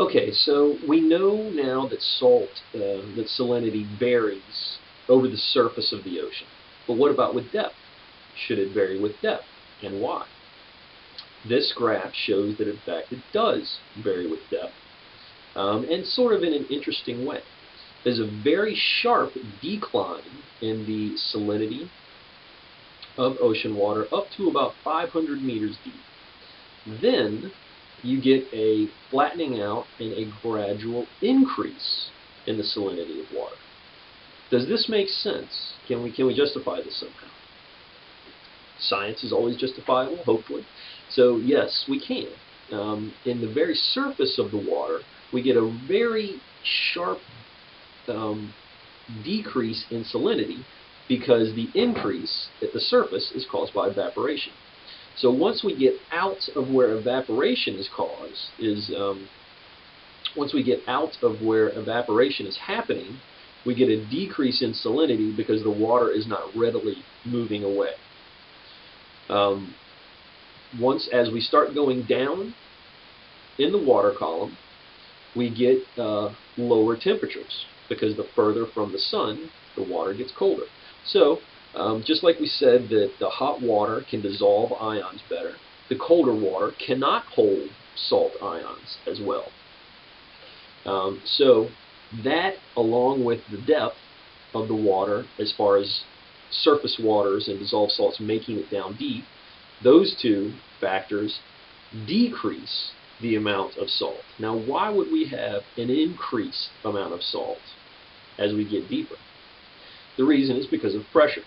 Okay, so we know now that that salinity varies over the surface of the ocean. But what about with depth? Should it vary with depth, and why? This graph shows that in fact it does vary with depth, and sort of in an interesting way. There's a very sharp decline in the salinity of ocean water up to about 500 meters deep. Then you get a flattening out and a gradual increase in the salinity of water. Does this make sense? Can we justify this somehow? Science is always justifiable, hopefully. So yes, we can. In the very surface of the water, we get a very sharp um, decrease in salinity because the increase at the surface is caused by evaporation. So once we get out of where evaporation is caused, once we get out of where evaporation is happening, we get a decrease in salinity because the water is not readily moving away. As we start going down in the water column, we get lower temperatures because the further from the sun, the water gets colder. So, just like we said that the hot water can dissolve ions better, the colder water cannot hold salt ions as well. So that, along with the depth of the water as far as surface waters and dissolved salts making it down deep, those two factors decrease the amount of salt. Now, why would we have an increased amount of salt as we get deeper? The reason is because of pressure.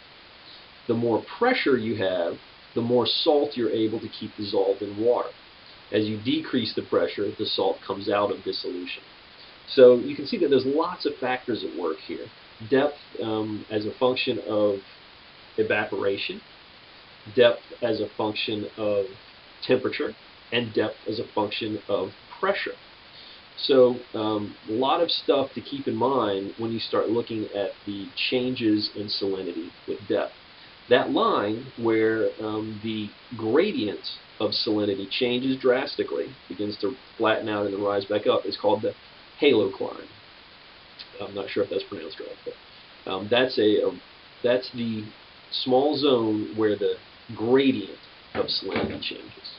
The more pressure you have, the more salt you're able to keep dissolved in water. As you decrease the pressure, the salt comes out of dissolution. So you can see that there's lots of factors at work here. Depth as a function of evaporation, depth as a function of temperature, and depth as a function of pressure. So a lot of stuff to keep in mind when you start looking at the changes in salinity with depth. That line where the gradient of salinity changes drastically, begins to flatten out and then rise back up, is called the halocline. I'm not sure if that's pronounced right, but that's the small zone where the gradient of salinity changes.